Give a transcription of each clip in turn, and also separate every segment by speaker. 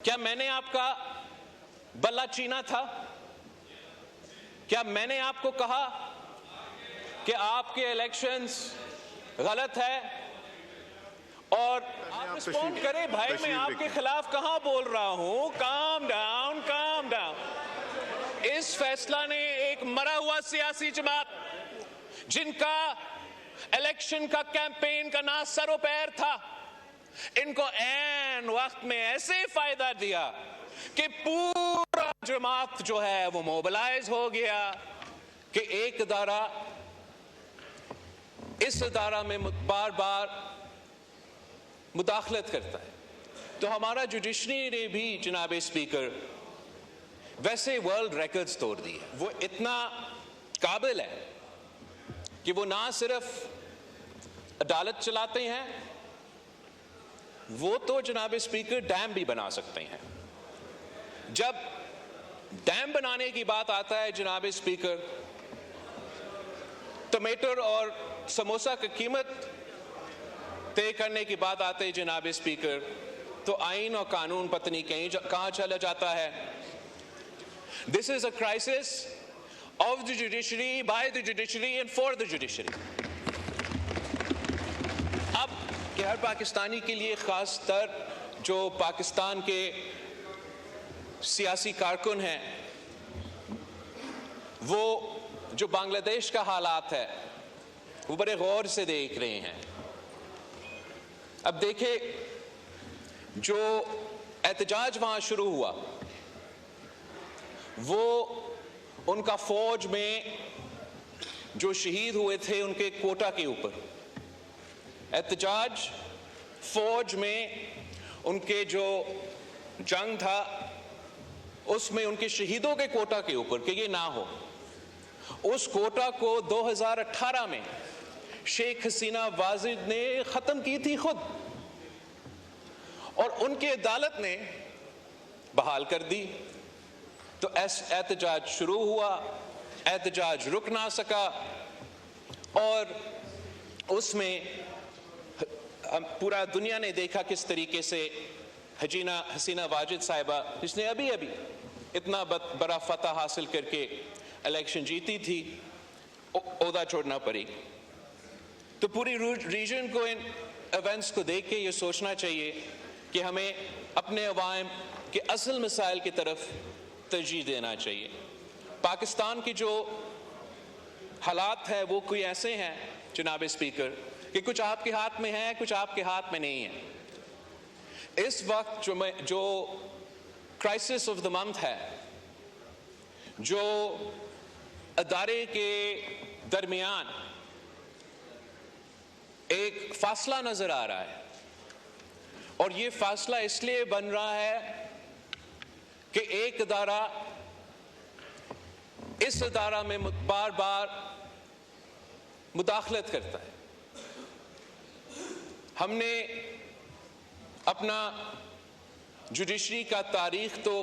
Speaker 1: क्या मैंने आपका बल्ला छीना था? क्या मैंने आपको कहा कि आपके इलेक्शंस गलत है? और आप रिस्पॉन्ड करें भाई, मैं आपके खिलाफ कहां बोल रहा हूं? Calm down, calm down. इस फैसला ने एक मरा हुआ सियासी जमात जिनका इलेक्शन का कैंपेन का ना सरो पैर था, इनको ऐन वक्त में ऐसे फायदा दिया कि पूरा जमात जो है वो मोबिलाइज हो गया कि एक इदारा इस इदारा में बार बार मुदाखलत करता है। तो हमारा जुडिशरी ने भी जनाब स्पीकर वैसे वर्ल्ड रिकॉर्ड्स तोड़ दिए। वो इतना काबिल है कि वो ना सिर्फ अदालत चलाते हैं, वो तो जनाब स्पीकर डैम भी बना सकते हैं। जब डैम बनाने की बात आता है जनाब स्पीकर, टमाटर और समोसा की कीमत तय करने की बात आते है जनाब स्पीकर, तो आइन और कानून पत्नी कहां चला जाता है। This is a crisis of the judiciary, by the judiciary and for the judiciary. अब कि हर पाकिस्तानी के लिए, खास तर जो पाकिस्तान के सियासी कारकुन हैं, वो जो बांग्लादेश का हालात है वो बड़े गौर से देख रहे हैं। अब देखिए, जो एहतजाज वहां शुरू हुआ वो उनका फौज में जो शहीद हुए थे उनके कोटा के ऊपर। एहतजाज फौज में उनके जो जंग था उसमें उनके शहीदों के कोटा के ऊपर कि ये ना हो। उस कोटा को 2018 में शेख हसीना वाजिद ने खत्म की थी खुद, और उनके अदालत ने बहाल कर दी। तो एहतजाज शुरू हुआ, एहतजाज रुक ना सका, और उसमें पूरा दुनिया ने देखा किस तरीके से हसीना वाजिद साहिबा, जिसने अभी अभी इतना बड़ा फतह हासिल करके इलेक्शन जीती थी, ओहदा छोड़ना पड़ी। तो पूरी रीजन को इन इवेंट्स को देख के ये सोचना चाहिए कि हमें अपने अवाम के असल मसाइल की तरफ तरजीह देना चाहिए। पाकिस्तान की जो हालात है वो कोई ऐसे हैं जनाब स्पीकर कि कुछ आपके हाथ में है, कुछ आपके हाथ में नहीं है। इस वक्त जो क्राइसिस ऑफ द मंथ है, जो अदारे के दरमियान एक फासला नजर आ रहा है, और ये फासला इसलिए बन रहा है कि एक इदारा इस इदारा में बार बार मुदाखलत करता है। हमने अपना जुडिशरी का तारीख तो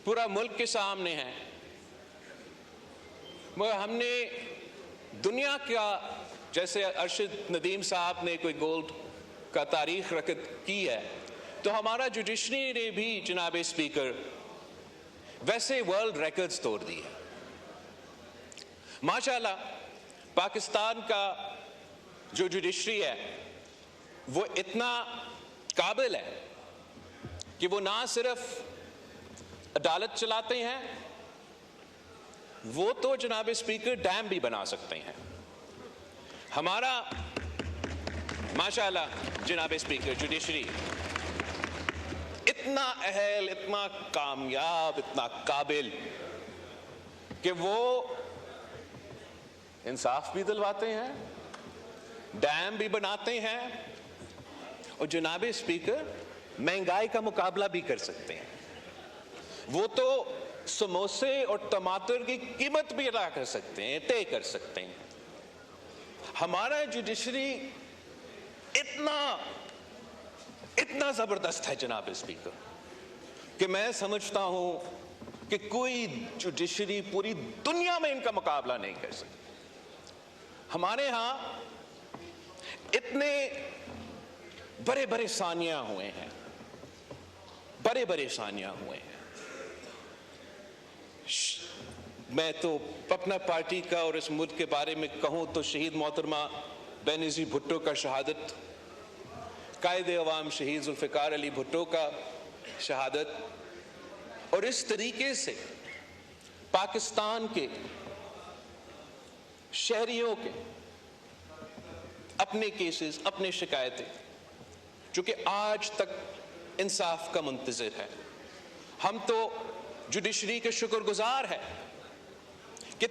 Speaker 1: पूरा मुल्क के सामने है, मगर हमने दुनिया का, जैसे अरशद नदीम साहब ने कोई गोल्ड का तारीख रकत की है, तो हमारा जुडिशरी ने भी जनाब स्पीकर वैसे वर्ल्ड रिकॉर्ड्स तोड़ दिए। माशाल्लाह पाकिस्तान का जो जुडिशरी है वो इतना काबिल है कि वो ना सिर्फ अदालत चलाते हैं, वो तो जनाब स्पीकर डैम भी बना सकते हैं। हमारा माशाल्लाह जनाब स्पीकर जुडिशरी इतना अहल, इतना कामयाब, इतना काबिल कि वो इंसाफ भी दिलवाते हैं, डैम भी बनाते हैं, और जनाब स्पीकर महंगाई का मुकाबला भी कर सकते हैं। वो तो समोसे और टमाटर की कीमत भी अदा कर सकते हैं, तय कर सकते हैं। हमारा जुडिशरी इतना जबरदस्त है जनाब स्पीकर कि मैं समझता हूं कि कोई जुडिशरी पूरी दुनिया में इनका मुकाबला नहीं कर सकती। हमारे यहां इतने बड़े बड़े सानिया हुए हैं, बड़े परेशानियां हुए हैं। मैं तो अपना पार्टी का और इस मुल्क के बारे में कहूं तो शहीद मोहतरमा बेनज़ीर भुट्टो का शहादत, कायदे अवाम शहीद जुल्फ़िकार अली भुट्टो का शहादत, और इस तरीके से पाकिस्तान के शहरियों के अपने केसेस, अपने शिकायतें, जो कि आज तक इंसाफ का मुंतज़िर है। हम तो जुडिशरी के शुक्रगुजार हैं कि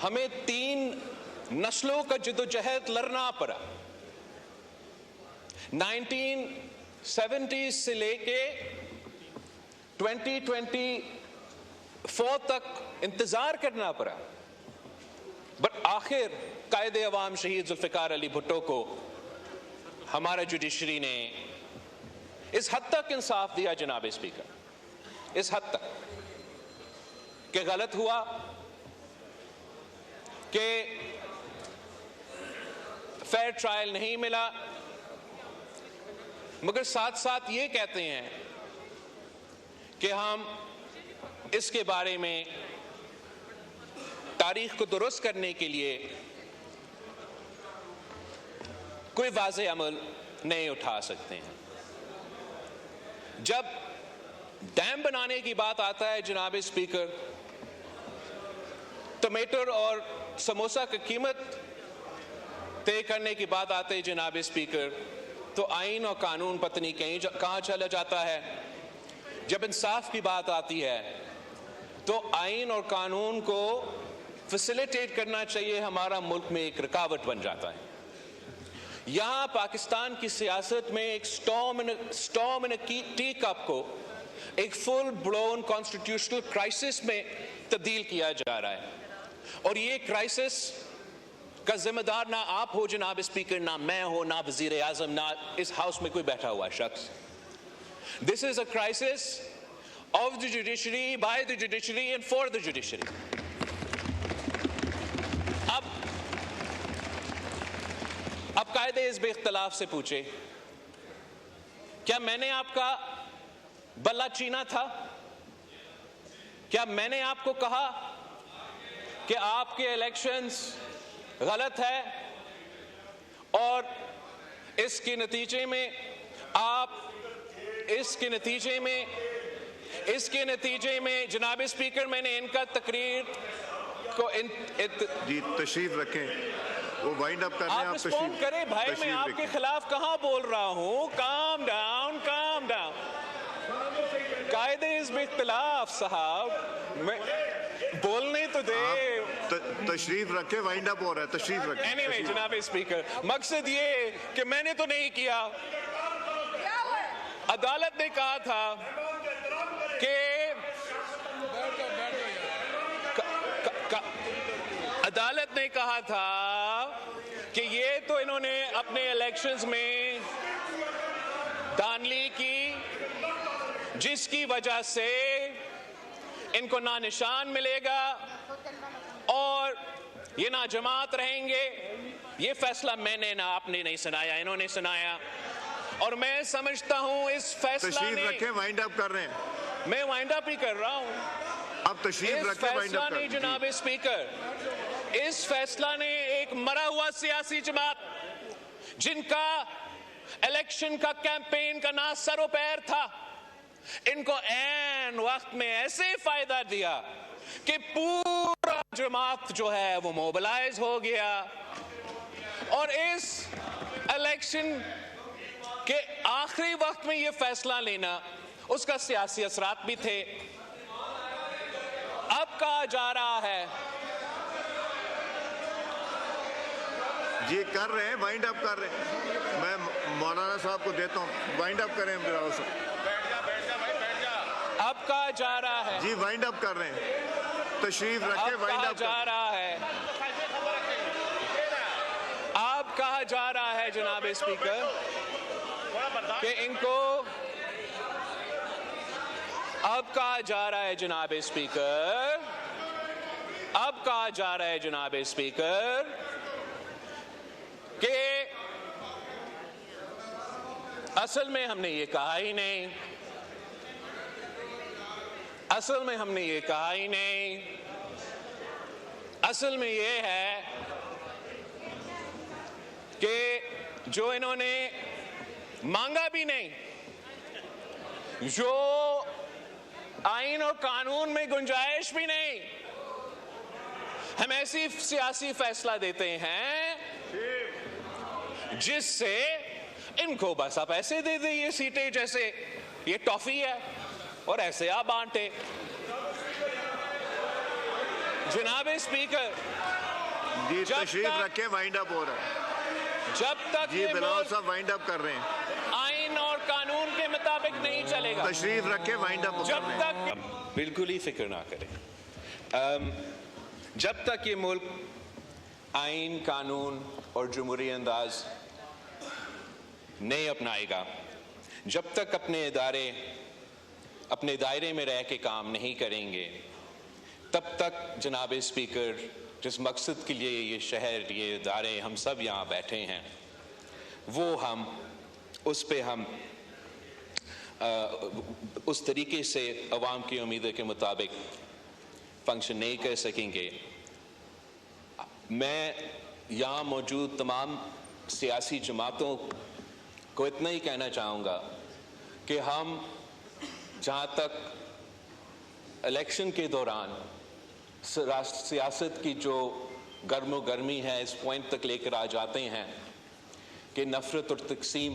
Speaker 1: हमें 3 नस्लों का जद्दोजहद लड़ना पड़ा। 1970 से लेके 2024 तक इंतजार करना पड़ा, बट आखिर कायदे अवाम शहीद जुल्फ़िकार अली भुट्टो को हमारा जुडिशरी ने इस हद तक इंसाफ दिया जनाब स्पीकर, इस हद तक कि गलत हुआ कि फेयर ट्रायल नहीं मिला, मगर साथ साथ ये कहते हैं कि हम इसके बारे में तारीख को दुरुस्त करने के लिए कोई वाज़ेह अमल नहीं उठा सकते हैं। जब डैम बनाने की बात आता है जनाब स्पीकर, टमाटर और समोसा की कीमत तय करने की बात आती है जनाब स्पीकर, तो आइन और कानून पत्नी कहाँ चला जाता है। जब इंसाफ की बात आती है तो आइन और कानून को फैसिलिटेट करना चाहिए, हमारा मुल्क में एक रुकावट बन जाता है। यहाँ पाकिस्तान की सियासत में एक स्टॉर्म इन टी कप को एक फुल ब्लोन कॉन्स्टिट्यूशनल क्राइसिस में तब्दील किया जा रहा है, और ये क्राइसिस का जिम्मेदार ना आप हो जनाब स्पीकर, ना मैं हो, ना वजीर आजम, ना इस हाउस में कोई बैठा हुआ शख्स। This is a crisis of the judiciary, by the judiciary and for the judiciary. अब कायदे इस बेख्तलाफ से पूछे, क्या मैंने आपका बल्ला चीना था? क्या मैंने आपको कहा कि आपके इलेक्शंस गलत है और इसके नतीजे में जनाब स्पीकर मैंने इनका तकरीर को
Speaker 2: जी तशरीफ रखें, वो वाइंड अप करने
Speaker 1: आप रिस्पॉन्ड करें भाई, मैं आपके खिलाफ कहां बोल रहा हूं। Calm down, calm down. कायदे इस इख्तिलाफ साहब, मैं बोलने तो दे।
Speaker 2: तशरीफ रखे, वाइंड अप हो रहा है, तशरीफ रखे।
Speaker 1: एनीवे जनाब स्पीकर, मकसद ये कि मैंने तो नहीं किया, अदालत ने कहा था कि अदालत ने कहा था कि ये तो इन्होंने अपने इलेक्शंस में धांधली की, जिसकी वजह से इनको ना निशान मिलेगा और ये ना जमात रहेंगे। ये फैसला मैंने ना आपने नहीं सुनाया, इन्होंने सुनाया, और मैं समझता हूं इस फैसला ने,
Speaker 2: रखें, वाइंड अप कर रहे हैं।
Speaker 1: मैं वाइंड अप ही कर रहा हूं।
Speaker 2: अब तशरीफ रखें, वाइंड अप कर।
Speaker 1: जनाब स्पीकर, इस फैसला ने एक मरा हुआ सियासी जमात, जिनका इलेक्शन का कैंपेन का ना सरो पैर था, इनको ऐन वक्त में ऐसे फायदा दिया कि पूरा जमात जो है वो मोबिलाइज हो गया, और इस इलेक्शन के आखिरी वक्त में ये फैसला लेना, उसका सियासी असरात भी थे। अब कहा जा रहा है
Speaker 2: जी कर रहे हैं, वाइंड अप कर रहे हैं। मैं मौलाना साहब को देता हूँ, वाइंड अप करें।
Speaker 1: अब कहा जा रहा है
Speaker 2: जी, वाइंड अप कर रहे हैं, तशरीफ रखें, वाइंड अप
Speaker 1: जा रहा है। अब कहा जा रहा है जनाब स्पीकर कि इनको, अब कहा जा रहा है जनाब स्पीकर, अब कहा जा रहा है जनाब स्पीकर कि असल में हमने ये कहा ही नहीं असल में हमने ये कहा ही नहीं। असल में ये है कि जो इन्होंने मांगा भी नहीं, जो आइन और कानून में गुंजाइश भी नहीं, हम ऐसी सियासी फैसला देते हैं जिससे इनको बस आप ऐसे दे दे ये सीटें जैसे ये टॉफी है और ऐसे आप बांटे। जनाब स्पीकर,
Speaker 2: जी तशरीफ रखें, वाइंड अप हो रहा है।
Speaker 1: जब तक
Speaker 2: जी बिलावल साहब वाइंड अप कर रहे हैं,
Speaker 1: आइन और कानून के मुताबिक नहीं चलेगा।
Speaker 2: तशरीफ रखें, वाइंड अप
Speaker 1: जब तक बिल्कुल ही फिक्र ना करें, जब तक ये मुल्क आइन कानून और जमहूरी अंदाज नहीं अपनाएगा, जब तक अपने इदारे अपने दायरे में रह के काम नहीं करेंगे, तब तक जनाब स्पीकर जिस मकसद के लिए ये शहर, ये इदारे, हम सब यहाँ बैठे हैं, वो हम उस पे हम उस तरीके से अवाम की उम्मीदों के मुताबिक फंक्शन नहीं कर सकेंगे। मैं यहाँ मौजूद तमाम सियासी जमातों को इतना ही कहना चाहूँगा कि हम जहाँ तक इलेक्शन के दौरान सियासत की जो गर्मो गर्मी है इस पॉइंट तक लेकर आ जाते हैं कि नफरत और तकसीम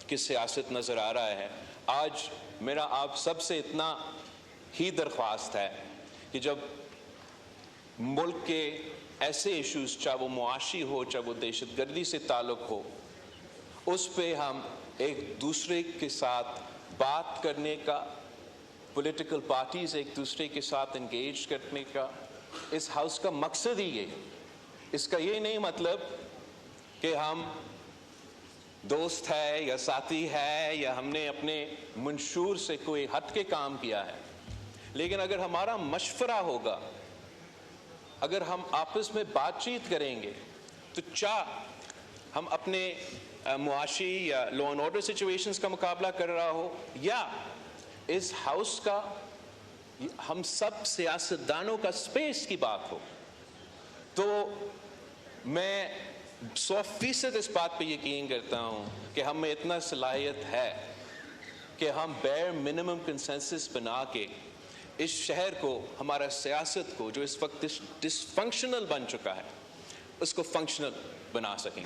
Speaker 1: की सियासत नज़र आ रहा है, आज मेरा आप सबसे इतना ही दरख्वास्त है कि जब मुल्क के ऐसे इश्यूज, चाहे वो मुआशी हो, चाहे वो दहशतगर्दी से ताल्लुक़ हो, उस पे हम एक दूसरे के साथ बात करने का, पॉलिटिकल पार्टीज एक दूसरे के साथ इंगेज करने का, इस हाउस का मकसद ही ये। इसका ये नहीं मतलब कि हम दोस्त है या साथी है या हमने अपने मंशूर से कोई हट के काम किया है, लेकिन अगर हमारा मशवरा होगा, अगर हम आपस में बातचीत करेंगे, तो चाह हम अपने मुआशी या लॉ एंड ऑर्डर सिचुएशंस का मुकाबला कर रहा हो या इस हाउस का, हम सब सियासतदानों का स्पेस की बात हो, तो मैं 100% इस बात पे यकीन करता हूँ कि हम में इतना सलाहियत है कि हम बेयर मिनिमम कंसेंसस बना के इस शहर को, हमारा सियासत को, जो इस वक्त डिसफंक्शनल बन चुका है, उसको फंक्शनल बना सकेंगे।